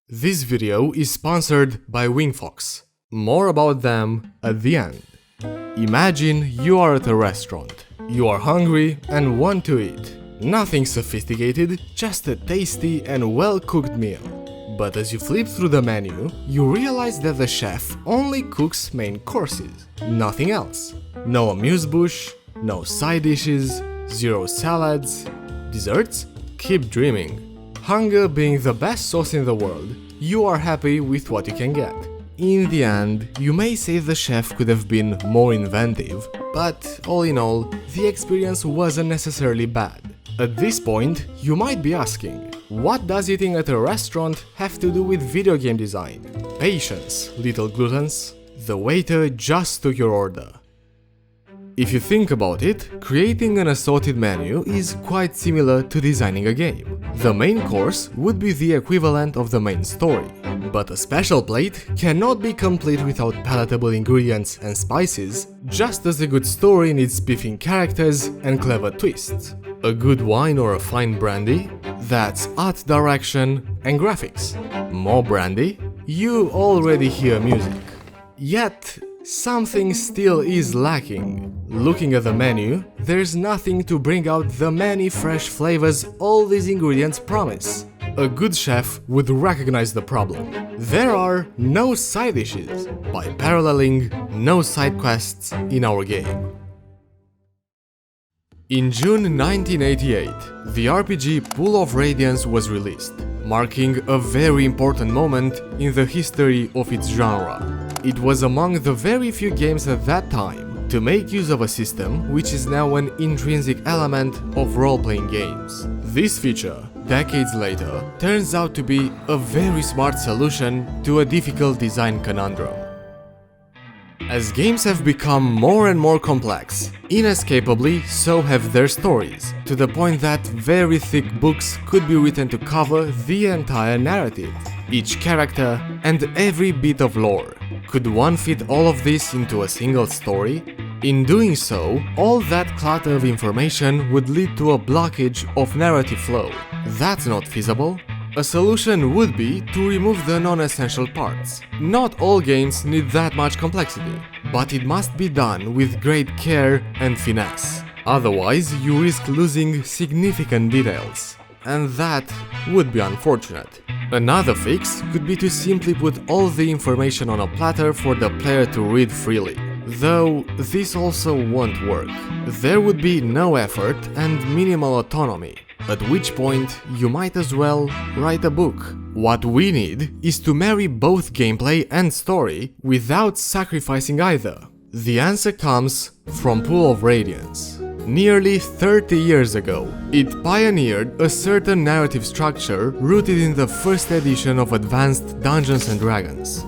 This video is sponsored by Wingfox. More about them at the end. Imagine you are at a restaurant. You are hungry and want to eat. Nothing sophisticated, just a tasty and well-cooked meal. But as you flip through the menu, you realize that the chef only cooks main courses, nothing else. No amuse-bouche, no side dishes, zero salads. Desserts? Keep dreaming. Hunger being the best sauce in the world, you are happy with what you can get. In the end, you may say the chef could have been more inventive, but all in all, the experience wasn't necessarily bad. At this point, you might be asking, what does eating at a restaurant have to do with video game design? Patience, little gluttons. The waiter just took your order. If you think about it, creating an assorted menu is quite similar to designing a game. The main course would be the equivalent of the main story. But a special plate cannot be complete without palatable ingredients and spices, just as a good story needs spiffing characters and clever twists. A good wine or a fine brandy? That's art direction and graphics. More brandy? You already hear music. Yet, something still is lacking. Looking at the menu, there's nothing to bring out the many fresh flavors all these ingredients promise. A good chef would recognize the problem. There are no side dishes, by paralleling, no side quests in our game. In June 1988, the RPG Pool of Radiance was released, marking a very important moment in the history of its genre. It was among the very few games at that time to make use of a system which is now an intrinsic element of role-playing games. This feature, decades later, turns out to be a very smart solution to a difficult design conundrum. As games have become more and more complex, inescapably so have their stories, to the point that very thick books could be written to cover the entire narrative, each character, and every bit of lore. Could one fit all of this into a single story? In doing so, all that clutter of information would lead to a blockage of narrative flow. That's not feasible. A solution would be to remove the non-essential parts. Not all games need that much complexity, but it must be done with great care and finesse. Otherwise, you risk losing significant details, and that would be unfortunate. Another fix could be to simply put all the information on a platter for the player to read freely. Though this also won't work. There would be no effort and minimal autonomy, at which point you might as well write a book. What we need is to marry both gameplay and story without sacrificing either. The answer comes from Pool of Radiance. Nearly 30 years ago, it pioneered a certain narrative structure rooted in the first edition of Advanced Dungeons & Dragons.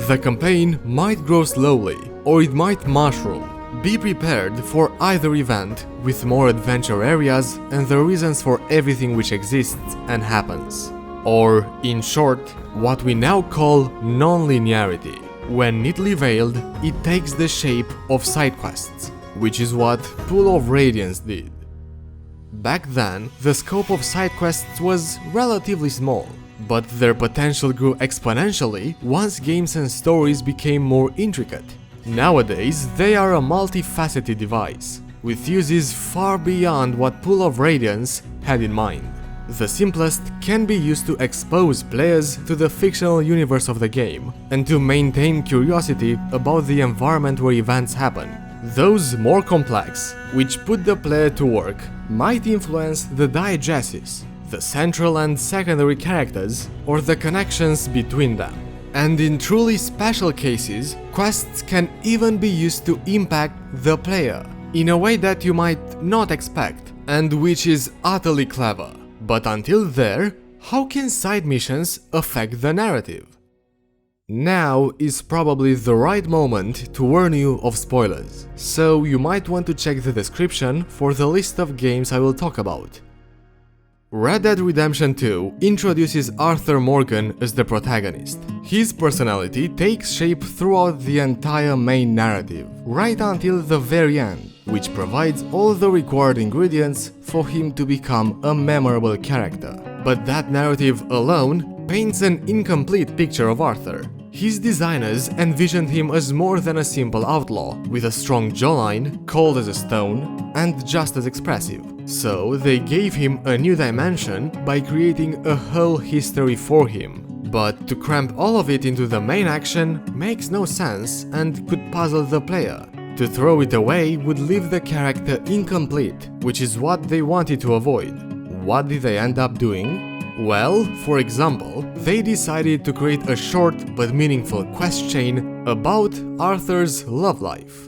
The campaign might grow slowly, or it might mushroom. Be prepared for either event, with more adventure areas and the reasons for everything which exists and happens. Or, in short, what we now call non-linearity. When neatly veiled, it takes the shape of side quests, which is what Pool of Radiance did. Back then, the scope of side quests was relatively small, but their potential grew exponentially once games and stories became more intricate. Nowadays, they are a multifaceted device, with uses far beyond what Pool of Radiance had in mind. The simplest can be used to expose players to the fictional universe of the game, and to maintain curiosity about the environment where events happen. Those more complex, which put the player to work, might influence the diegesis, the central and secondary characters, or the connections between them. And in truly special cases, quests can even be used to impact the player, in a way that you might not expect, and which is utterly clever. But until there, how can side missions affect the narrative? Now is probably the right moment to warn you of spoilers, so you might want to check the description for the list of games I will talk about. Red Dead Redemption 2 introduces Arthur Morgan as the protagonist. His personality takes shape throughout the entire main narrative, right until the very end, which provides all the required ingredients for him to become a memorable character. But that narrative alone paints an incomplete picture of Arthur. His designers envisioned him as more than a simple outlaw, with a strong jawline, cold as a stone, and just as expressive. So they gave him a new dimension by creating a whole history for him. But to cramp all of it into the main action makes no sense and could puzzle the player. To throw it away would leave the character incomplete, which is what they wanted to avoid. What did they end up doing? Well, for example, they decided to create a short but meaningful quest chain about Arthur's love life.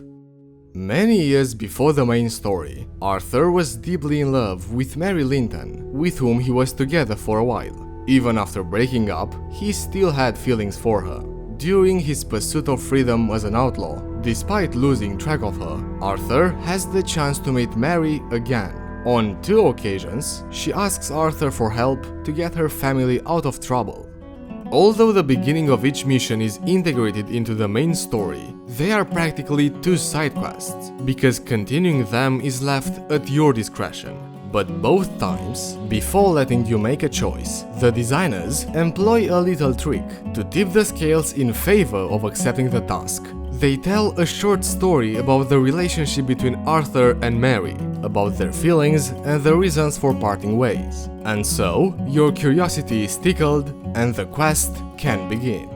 Many years before the main story, Arthur was deeply in love with Mary Linton, with whom he was together for a while. Even after breaking up, he still had feelings for her. During his pursuit of freedom as an outlaw, despite losing track of her, Arthur has the chance to meet Mary again. On 2 occasions, she asks Arthur for help to get her family out of trouble. Although the beginning of each mission is integrated into the main story, they are practically 2 side quests, because continuing them is left at your discretion. But both times, before letting you make a choice, the designers employ a little trick to tip the scales in favor of accepting the task. They tell a short story about the relationship between Arthur and Mary, about their feelings and the reasons for parting ways. And so, your curiosity is tickled and the quest can begin.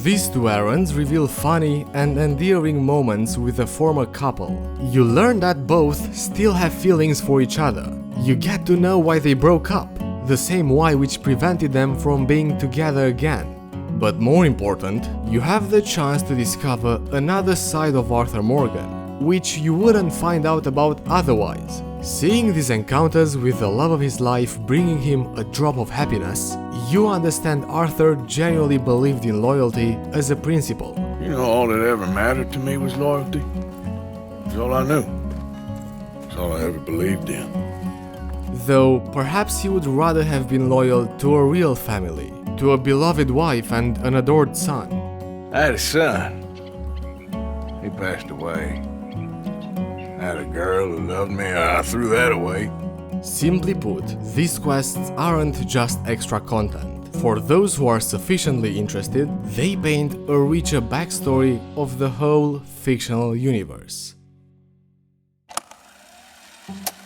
These 2 errands reveal funny and endearing moments with the former couple. You learn that both still have feelings for each other. You get to know why they broke up, the same why which prevented them from being together again. But more important, you have the chance to discover another side of Arthur Morgan, which you wouldn't find out about otherwise. Seeing these encounters with the love of his life bringing him a drop of happiness, you understand Arthur genuinely believed in loyalty as a principle. You know, all that ever mattered to me was loyalty. It's all I knew. It's all I ever believed in. Though perhaps he would rather have been loyal to a real family, to a beloved wife and an adored son. I had a son. He passed away. I had a girl who loved me. I threw that away. Simply put, these quests aren't just extra content. For those who are sufficiently interested, they paint a richer backstory of the whole fictional universe.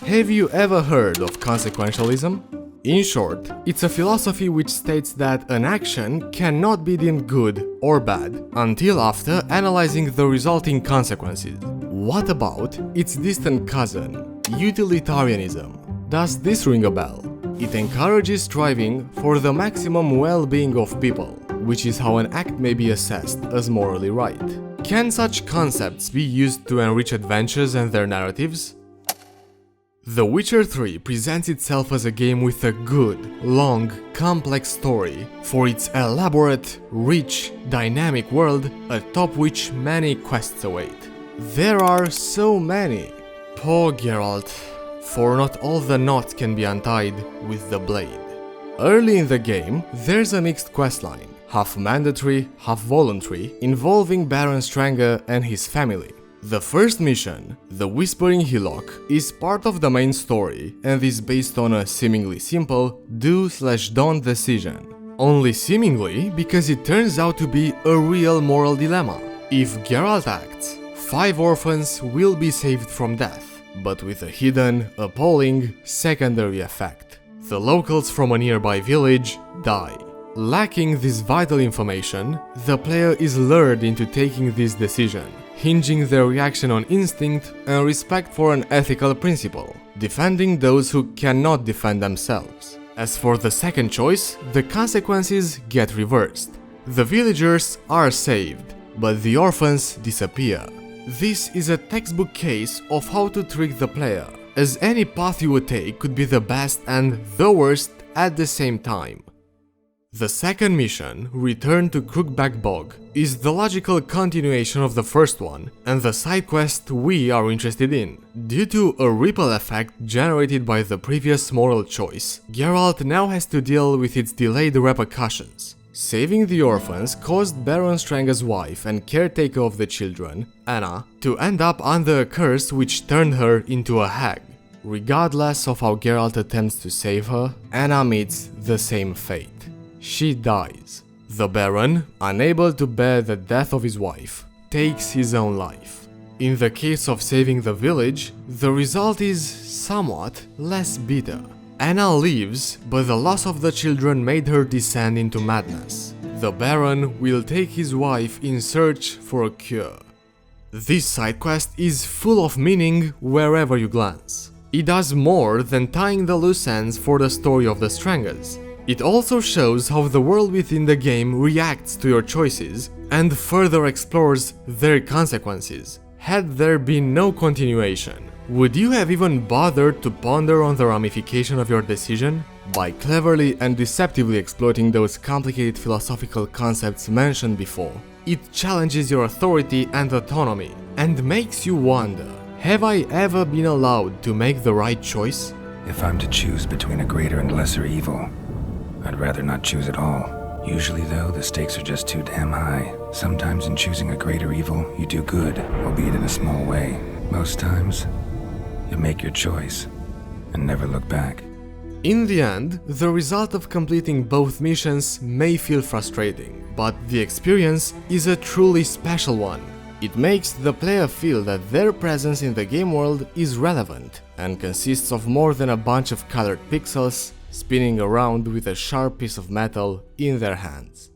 Have you ever heard of consequentialism? In short, it's a philosophy which states that an action cannot be deemed good or bad until after analyzing the resulting consequences. What about its distant cousin, utilitarianism? Does this ring a bell? It encourages striving for the maximum well-being of people, which is how an act may be assessed as morally right. Can such concepts be used to enrich adventures and their narratives? The Witcher 3 presents itself as a game with a good, long, complex story for its elaborate, rich, dynamic world atop which many quests await. There are so many. Poor Geralt, for not all the knots can be untied with the blade. Early in the game, there's a mixed questline, half mandatory, half voluntary, involving Baron Stranger and his family. The first mission, the Whispering Hillock, is part of the main story and is based on a seemingly simple do/don't decision. Only seemingly, because it turns out to be a real moral dilemma. If Geralt acts, 5 orphans will be saved from death, but with a hidden, appalling, secondary effect. The locals from a nearby village die. Lacking this vital information, the player is lured into taking this decision, hinging their reaction on instinct and respect for an ethical principle, defending those who cannot defend themselves. As for the second choice, the consequences get reversed. The villagers are saved, but the orphans disappear. This is a textbook case of how to trick the player, as any path you would take could be the best and the worst at the same time. The second mission, Return to Crookback Bog, is the logical continuation of the first one and the side quest we are interested in. Due to a ripple effect generated by the previous moral choice, Geralt now has to deal with its delayed repercussions. Saving the orphans caused Baron Stranger's wife and caretaker of the children, Anna, to end up under a curse which turned her into a hag. Regardless of how Geralt attempts to save her, Anna meets the same fate. she dies. The Baron, unable to bear the death of his wife, takes his own life. In the case of saving the village, the result is somewhat less bitter. Anna lives, but the loss of the children made her descend into madness. The Baron will take his wife in search for a cure. This side quest is full of meaning wherever you glance. It does more than tying the loose ends for the story of the Strangers. It also shows how the world within the game reacts to your choices and further explores their consequences. Had there been no continuation, would you have even bothered to ponder on the ramification of your decision? By cleverly and deceptively exploiting those complicated philosophical concepts mentioned before, it challenges your authority and autonomy, and makes you wonder, have I ever been allowed to make the right choice? If I'm to choose between a greater and lesser evil, I'd rather not choose at all. Usually though, the stakes are just too damn high. Sometimes in choosing a greater evil, you do good, albeit in a small way. Most times, you make your choice and never look back. In the end, the result of completing both missions may feel frustrating, but the experience is a truly special one. It makes the player feel that their presence in the game world is relevant and consists of more than a bunch of colored pixels spinning around with a sharp piece of metal in their hands.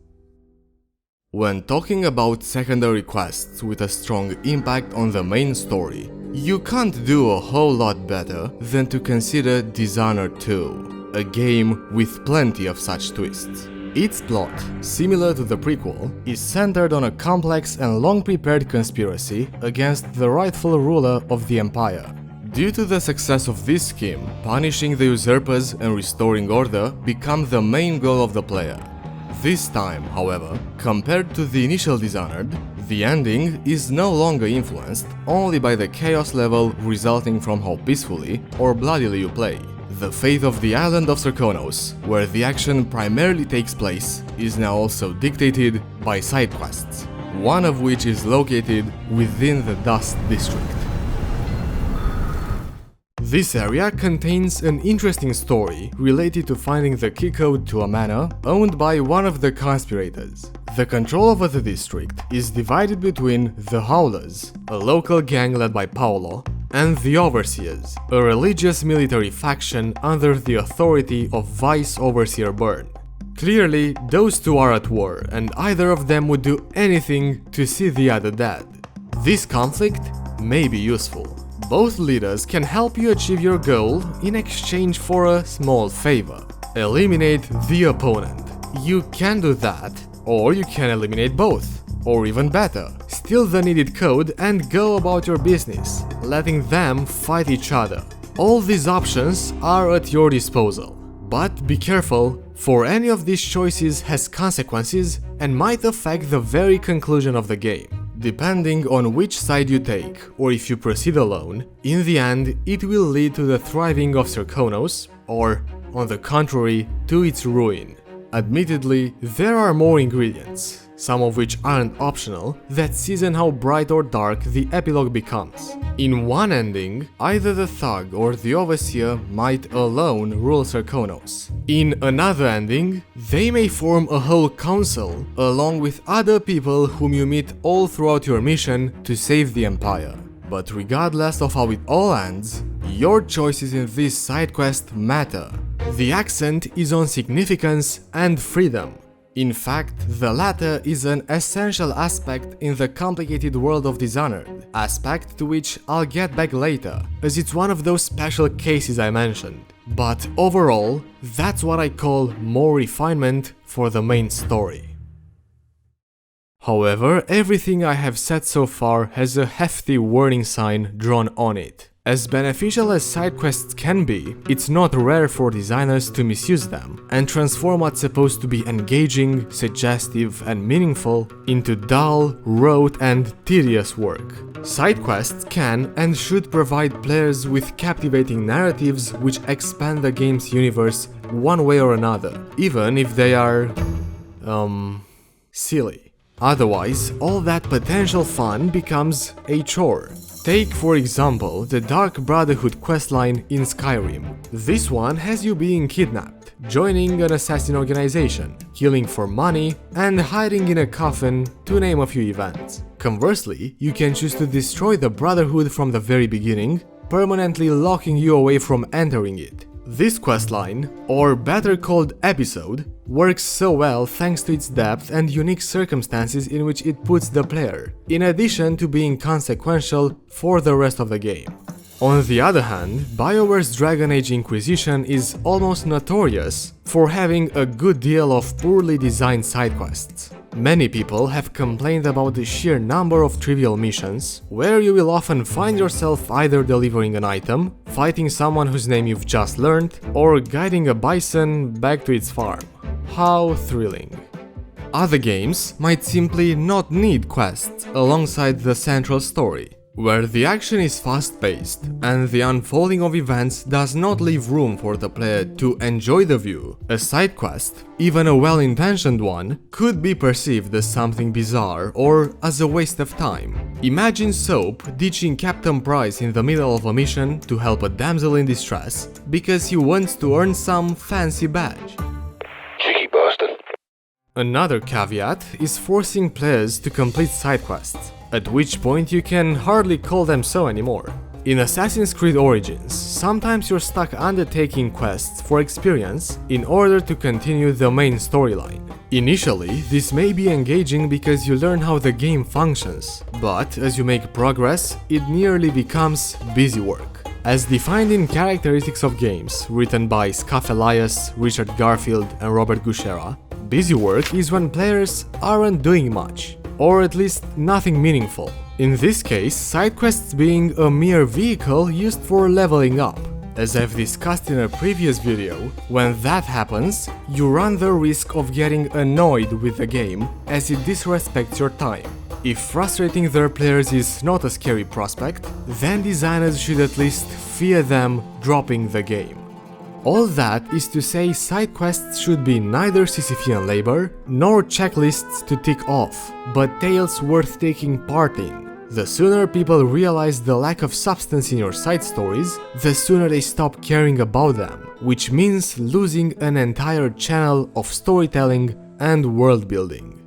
When talking about secondary quests with a strong impact on the main story, you can't do a whole lot better than to consider Dishonored 2, a game with plenty of such twists. Its plot, similar to the prequel, is centered on a complex and long-prepared conspiracy against the rightful ruler of the Empire. Due to the success of this scheme, punishing the usurpers and restoring order become the main goal of the player. This time, however, compared to the initial Dishonored, the ending is no longer influenced only by the chaos level resulting from how peacefully or bloodily you play. The fate of the island of Serkonos, where the action primarily takes place, is now also dictated by side quests, one of which is located within the Dust District. This area contains an interesting story related to finding the key code to a manor owned by one of the conspirators. The control over the district is divided between the Howlers, a local gang led by Paolo, and the Overseers, a religious military faction under the authority of Vice Overseer Byrne. Clearly, those two are at war, and either of them would do anything to see the other dead. This conflict may be useful. Both leaders can help you achieve your goal in exchange for a small favor. Eliminate the opponent. You can do that, or you can eliminate both. Or even better, steal the needed code and go about your business, letting them fight each other. All these options are at your disposal. But be careful, for any of these choices has consequences and might affect the very conclusion of the game. Depending on which side you take, or if you proceed alone, in the end it will lead to the thriving of Serkonos, or, on the contrary, to its ruin. Admittedly, there are more ingredients, some of which aren't optional, that season how bright or dark the epilogue becomes. In one ending, either the thug or the overseer might alone rule Serkonos. In another ending, they may form a whole council, along with other people whom you meet all throughout your mission to save the Empire. But regardless of how it all ends, your choices in this side quest matter. The accent is on significance and freedom. In fact, the latter is an essential aspect in the complicated world of Dishonored, aspect to which I'll get back later, as it's one of those special cases I mentioned. But overall, that's what I call more refinement for the main story. However, everything I have said so far has a hefty warning sign drawn on it. As beneficial as side quests can be, it's not rare for designers to misuse them and transform what's supposed to be engaging, suggestive and meaningful into dull, rote and tedious work. Side quests can and should provide players with captivating narratives which expand the game's universe one way or another, even if they are... silly. Otherwise, all that potential fun becomes a chore. Take, for example, the Dark Brotherhood questline in Skyrim. This one has you being kidnapped, joining an assassin organization, killing for money, and hiding in a coffin, to name a few events. Conversely, you can choose to destroy the Brotherhood from the very beginning, permanently locking you away from entering it. This questline, or better called episode, works so well thanks to its depth and unique circumstances in which it puts the player, in addition to being consequential for the rest of the game. On the other hand, BioWare's Dragon Age Inquisition is almost notorious for having a good deal of poorly designed side quests. Many people have complained about the sheer number of trivial missions, where you will often find yourself either delivering an item, fighting someone whose name you've just learned, or guiding a bison back to its farm. How thrilling. Other games might simply not need quests alongside the central story, where the action is fast-paced and the unfolding of events does not leave room for the player to enjoy the view. A side quest, even a well-intentioned one, could be perceived as something bizarre or as a waste of time. Imagine Soap ditching Captain Price in the middle of a mission to help a damsel in distress because he wants to earn some fancy badge. Cheeky bastard. Another caveat is forcing players to complete side quests, at which point you can hardly call them so anymore. In Assassin's Creed Origins, sometimes you're stuck undertaking quests for experience in order to continue the main storyline. Initially, this may be engaging because you learn how the game functions, but as you make progress, it nearly becomes busy work. As defined in Characteristics of Games, written by Scuff Elias, Richard Garfield and Robert Gushera, busy work is when players aren't doing much, or at least nothing meaningful. In this case, side quests being a mere vehicle used for leveling up. As I've discussed in a previous video, when that happens, you run the risk of getting annoyed with the game as it disrespects your time. If frustrating their players is not a scary prospect, then designers should at least fear them dropping the game. All that is to say, side quests should be neither Sisyphean labor nor checklists to tick off, but tales worth taking part in. The sooner people realize the lack of substance in your side stories, the sooner they stop caring about them, which means losing an entire channel of storytelling and world building.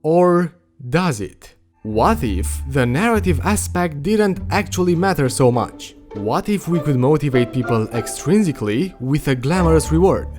Or does it? What if the narrative aspect didn't actually matter so much? What if we could motivate people extrinsically with a glamorous reward?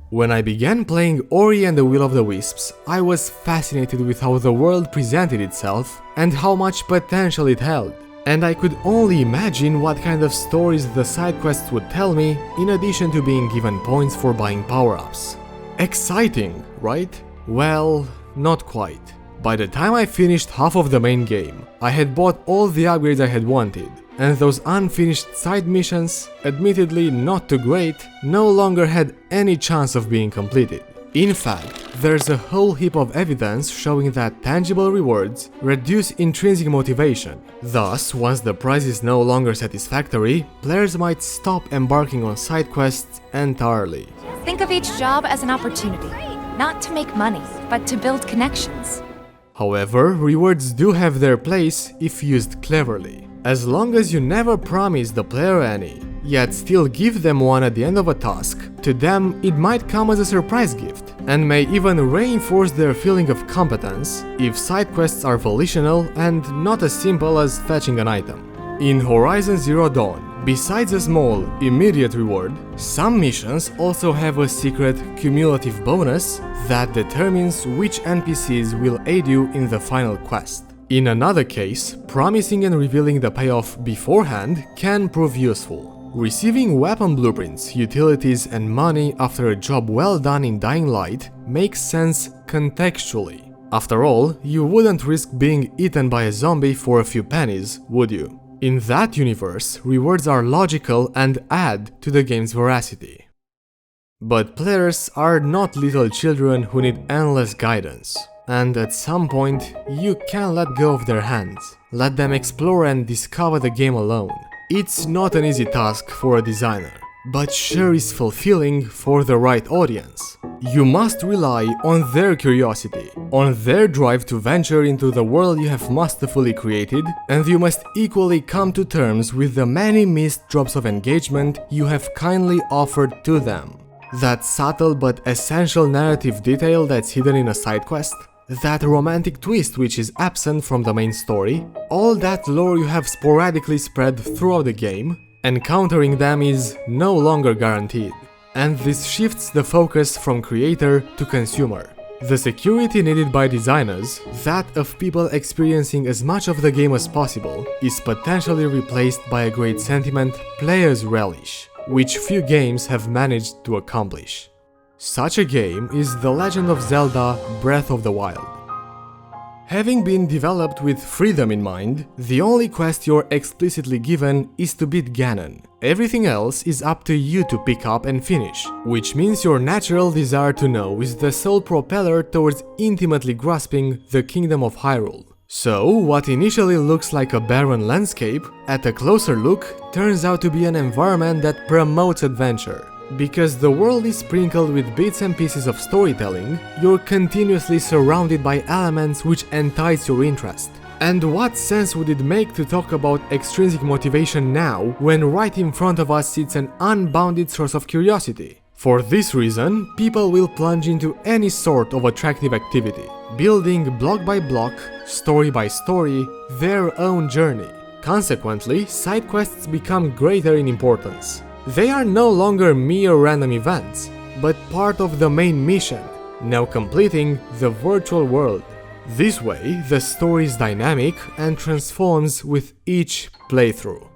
When I began playing Ori and the Will of the Wisps, I was fascinated with how the world presented itself and how much potential it held. And I could only imagine what kind of stories the side quests would tell me, in addition to being given points for buying power-ups. Exciting, right? Well, not quite. By the time I finished half of the main game, I had bought all the upgrades I had wanted, and those unfinished side missions, admittedly not too great, no longer had any chance of being completed. In fact, there's a whole heap of evidence showing that tangible rewards reduce intrinsic motivation. Thus, once the prize is no longer satisfactory, players might stop embarking on side quests entirely. Think of each job as an opportunity, not to make money, but to build connections. However, rewards do have their place if used cleverly. As long as you never promise the player any, yet still give them one at the end of a task, to them it might come as a surprise gift, and may even reinforce their feeling of competence if side quests are volitional and not as simple as fetching an item. In Horizon Zero Dawn, besides a small, immediate reward, some missions also have a secret cumulative bonus that determines which NPCs will aid you in the final quest. In another case, promising and revealing the payoff beforehand can prove useful. Receiving weapon blueprints, utilities and money after a job well done in Dying Light makes sense contextually. After all, you wouldn't risk being eaten by a zombie for a few pennies, would you? In that universe, rewards are logical and add to the game's veracity. But players are not little children who need endless guidance. And at some point, you can let go of their hands. Let them explore and discover the game alone. It's not an easy task for a designer. but sure is fulfilling for the right audience. You must rely on their curiosity, on their drive to venture into the world you have masterfully created, and you must equally come to terms with the many missed drops of engagement you have kindly offered to them. That subtle but essential narrative detail that's hidden in a side quest, that romantic twist which is absent from the main story, all that lore you have sporadically spread throughout the game, encountering them is no longer guaranteed. And this shifts the focus from creator to consumer. The security needed by designers, that of people experiencing as much of the game as possible, is potentially replaced by a great sentiment players relish, which few games have managed to accomplish. Such a game is The Legend of Zelda Breath of the Wild. Having been developed with freedom in mind, the only quest you're explicitly given is to beat Ganon. Everything else is up to you to pick up and finish, which means your natural desire to know is the sole propeller towards intimately grasping the Kingdom of Hyrule. So, what initially looks like a barren landscape, at a closer look, turns out to be an environment that promotes adventure. Because the world is sprinkled with bits and pieces of storytelling, you're continuously surrounded by elements which entice your interest. And what sense would it make to talk about extrinsic motivation now, when right in front of us sits an unbounded source of curiosity? For this reason, people will plunge into any sort of attractive activity, building block by block, story by story, their own journey. Consequently, side quests become greater in importance. They are no longer mere random events, but part of the main mission, now completing the virtual world. This way, the story is dynamic and transforms with each playthrough.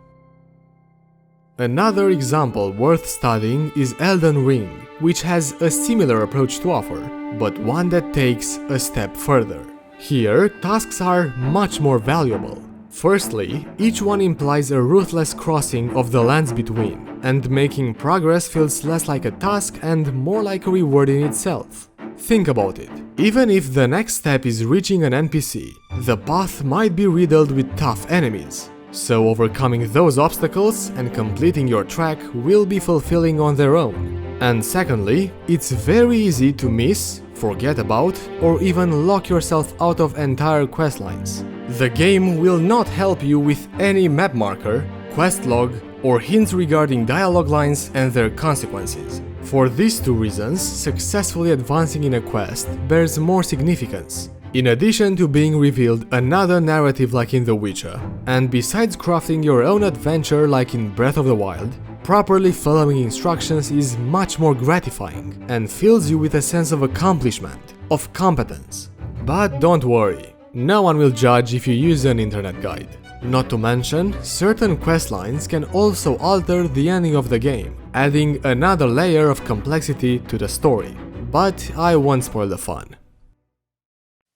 Another example worth studying is Elden Ring, which has a similar approach to offer, but one that takes a step further. Here, tasks are much more valuable. Firstly, each one implies a ruthless crossing of the lands between, and making progress feels less like a task and more like a reward in itself. Think about it. Even if the next step is reaching an NPC, the path might be riddled with tough enemies. So overcoming those obstacles and completing your track will be fulfilling on their own. And secondly, it's very easy to miss, forget about, or even lock yourself out of entire quest lines. The game will not help you with any map marker, quest log, or hints regarding dialogue lines and their consequences. For these two reasons, successfully advancing in a quest bears more significance, in addition to being revealed another narrative like in The Witcher, and besides crafting your own adventure like in Breath of the Wild, properly following instructions is much more gratifying and fills you with a sense of accomplishment, of competence. But don't worry, no one will judge if you use an internet guide. Not to mention, certain questlines can also alter the ending of the game, adding another layer of complexity to the story. But I won't spoil the fun.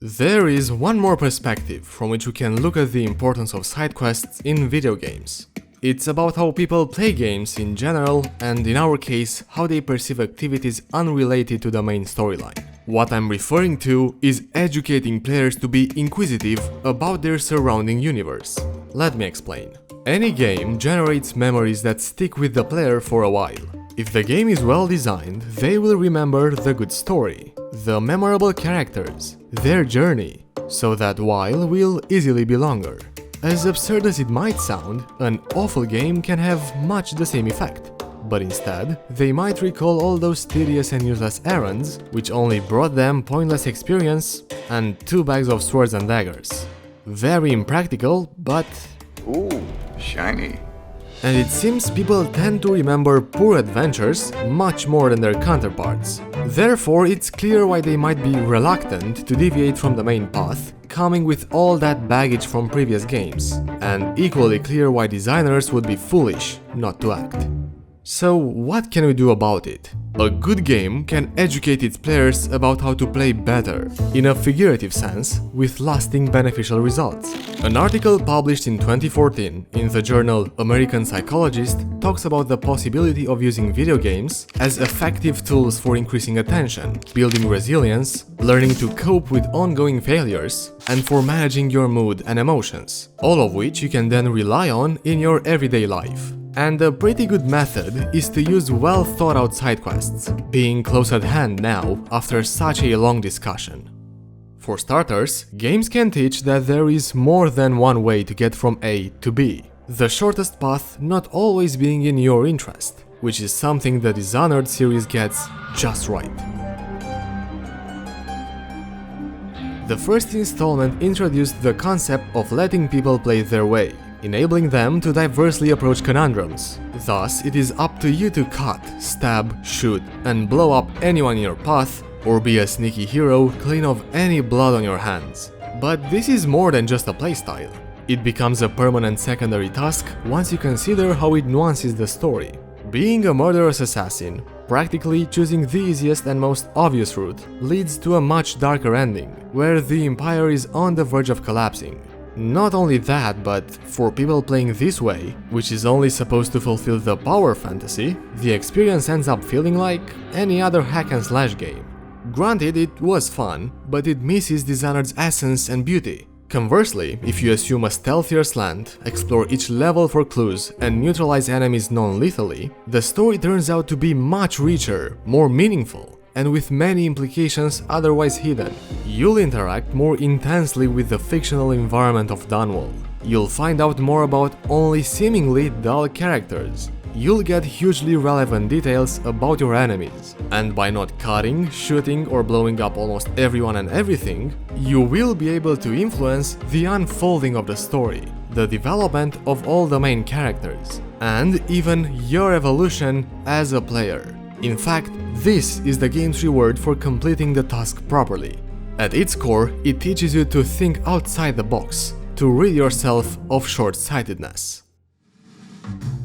There is one more perspective from which we can look at the importance of side quests in video games. It's about how people play games in general, and in our case, how they perceive activities unrelated to the main storyline. What I'm referring to is educating players to be inquisitive about their surrounding universe. Let me explain. Any game generates memories that stick with the player for a while. If the game is well designed, they will remember the good story, the memorable characters, their journey, so that while will easily be longer. As absurd as it might sound, an awful game can have much the same effect. But instead, they might recall all those tedious and useless errands, which only brought them pointless experience and 2 bags of swords and daggers. Very impractical, but... Ooh, shiny. And it seems people tend to remember poor adventures much more than their counterparts. Therefore, it's clear why they might be reluctant to deviate from the main path, coming with all that baggage from previous games. And equally clear why designers would be foolish not to act. So what can we do about it? A good game can educate its players about how to play better, in a figurative sense, with lasting beneficial results. An article published in 2014 in the journal American Psychologist talks about the possibility of using video games as effective tools for increasing attention, building resilience, learning to cope with ongoing failures, and for managing your mood and emotions, all of which you can then rely on in your everyday life. And a pretty good method is to use well thought out side quests, being close at hand now after such a long discussion. For starters, games can teach that there is more than one way to get from A to B, the shortest path not always being in your interest, which is something the Dishonored series gets just right. The first installment introduced the concept of letting people play their way, enabling them to diversely approach conundrums. Thus, it is up to you to cut, stab, shoot, and blow up anyone in your path, or be a sneaky hero clean of any blood on your hands. But this is more than just a playstyle. It becomes a permanent secondary task once you consider how it nuances the story. Being a murderous assassin, practically choosing the easiest and most obvious route, leads to a much darker ending, where the Empire is on the verge of collapsing. Not only that, but for people playing this way, which is only supposed to fulfill the power fantasy, the experience ends up feeling like any other hack and slash game. Granted, it was fun, but it misses Dishonored's essence and beauty. Conversely, if you assume a stealthier slant, explore each level for clues, and neutralize enemies non-lethally, the story turns out to be much richer, more meaningful, and with many implications otherwise hidden. You'll interact more intensely with the fictional environment of Dunwall. You'll find out more about only seemingly dull characters. You'll get hugely relevant details about your enemies, and by not cutting, shooting or blowing up almost everyone and everything, you will be able to influence the unfolding of the story, the development of all the main characters, and even your evolution as a player. In fact, this is the game's reward for completing the task properly. At its core, it teaches you to think outside the box, to rid yourself of short-sightedness.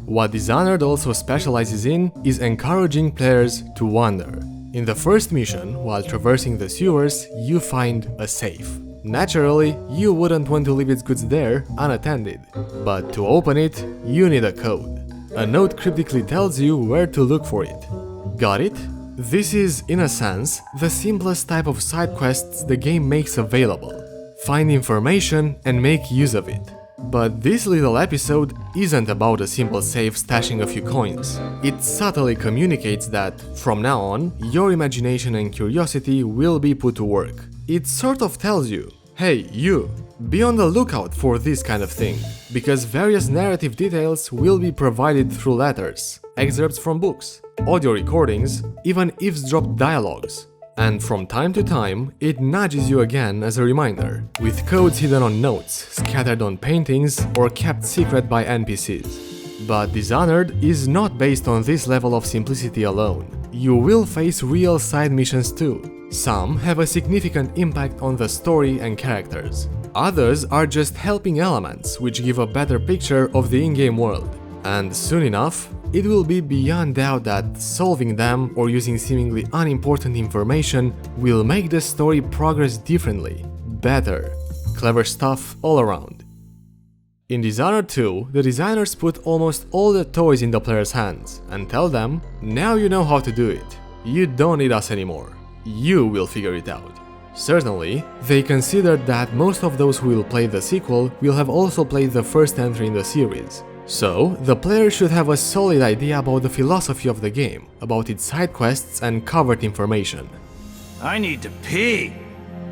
What Dishonored also specializes in is encouraging players to wander. In the first mission, while traversing the sewers, you find a safe. Naturally, you wouldn't want to leave its goods there unattended, but to open it, you need a code. A note cryptically tells you where to look for it. Got it? This is, in a sense, the simplest type of side quests the game makes available. Find information and make use of it. But this little episode isn't about a simple save stashing a few coins. It subtly communicates that, from now on, your imagination and curiosity will be put to work. It sort of tells you, hey, you, be on the lookout for this kind of thing, because various narrative details will be provided through letters, excerpts from books, audio recordings, even eavesdrop dialogues. And from time to time, it nudges you again as a reminder, with codes hidden on notes, scattered on paintings, or kept secret by NPCs. But Dishonored is not based on this level of simplicity alone. You will face real side missions too. Some have a significant impact on the story and characters. Others are just helping elements, which give a better picture of the in-game world. And soon enough, it will be beyond doubt that solving them or using seemingly unimportant information will make the story progress differently, better. Clever stuff all around. In Dishonored 2, the designers put almost all the toys in the player's hands and tell them, now you know how to do it. You don't need us anymore. You will figure it out. Certainly, they considered that most of those who will play the sequel will have also played the first entry in the series. So, the player should have a solid idea about the philosophy of the game, about its side quests and covert information. I need to pee!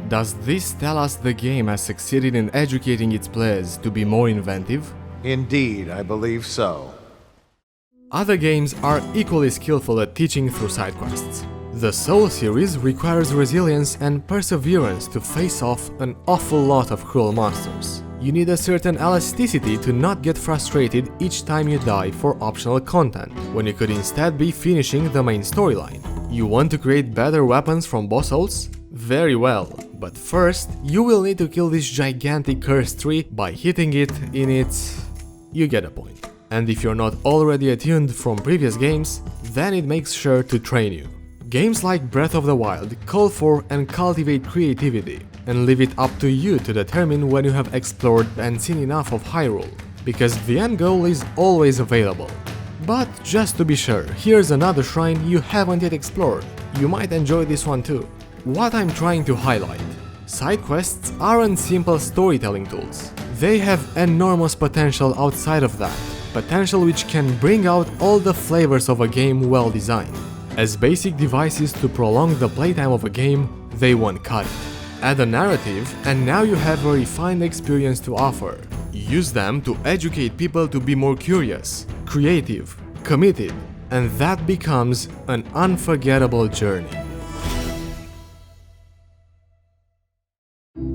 Does this tell us the game has succeeded in educating its players to be more inventive? Indeed, I believe so. Other games are equally skillful at teaching through side quests. The Soul series requires resilience and perseverance to face off an awful lot of cruel monsters. You need a certain elasticity to not get frustrated each time you die for optional content, when you could instead be finishing the main storyline. You want to create better weapons from boss souls? Very well, but first, you will need to kill this gigantic cursed tree by hitting it in its... You get a point. And if you're not already attuned from previous games, then it makes sure to train you. Games like Breath of the Wild call for and cultivate creativity, and leave it up to you to determine when you have explored and seen enough of Hyrule, because the end goal is always available. But just to be sure, here's another shrine you haven't yet explored. You might enjoy this one too. What I'm trying to highlight: side quests aren't simple storytelling tools. They have enormous potential outside of that. potential which can bring out all the flavors of a game well designed. As basic devices to prolong the playtime of a game, they won't cut it. Add a narrative, and now you have a refined experience to offer. Use them to educate people to be more curious, creative, committed, and that becomes an unforgettable journey.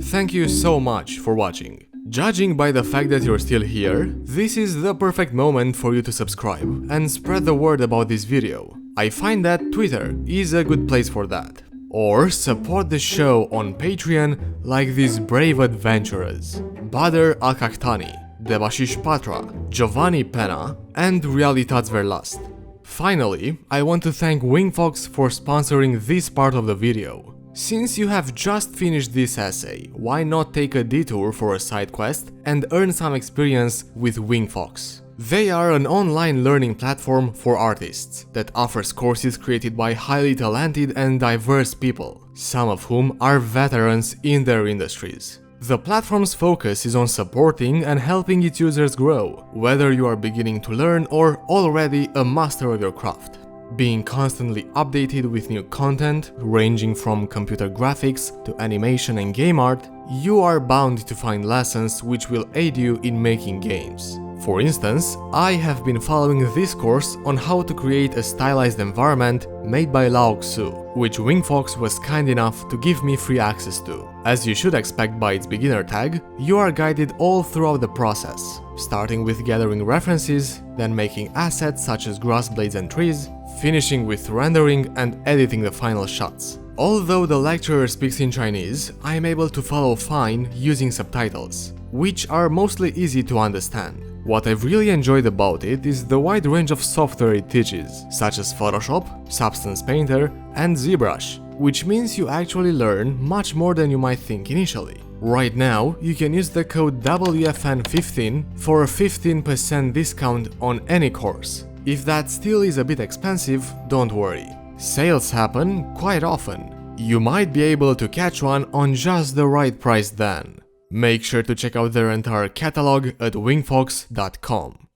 Thank you so much for watching. Judging by the fact that you're still here, this is the perfect moment for you to subscribe and spread the word about this video. I find that Twitter is a good place for that. Or support the show on Patreon like these brave adventurers: Badr Al-Kahtani, Debashish Patra, Giovanni Pena, and Realitats Verlast. Finally, I want to thank Wingfox for sponsoring this part of the video. Since you have just finished this essay, why not take a detour for a side quest and earn some experience with Wingfox? They are an online learning platform for artists that offers courses created by highly talented and diverse people, some of whom are veterans in their industries. The platform's focus is on supporting and helping its users grow, whether you are beginning to learn or already a master of your craft. Being constantly updated with new content, ranging from computer graphics to animation and game art, you are bound to find lessons which will aid you in making games. For instance, I have been following this course on how to create a stylized environment made by Lao Xu, which Wingfox was kind enough to give me free access to. As you should expect by its beginner tag, you are guided all throughout the process, starting with gathering references, then making assets such as grass blades and trees, finishing with rendering and editing the final shots. Although the lecturer speaks in Chinese, I am able to follow fine using subtitles, which are mostly easy to understand. What I've really enjoyed about it is the wide range of software it teaches, such as Photoshop, Substance Painter, and ZBrush, which means you actually learn much more than you might think initially. Right now, you can use the code WFN15 for a 15% discount on any course. If that still is a bit expensive, don't worry. Sales happen quite often. You might be able to catch one on just the right price then. Make sure to check out their entire catalog at wingfox.com.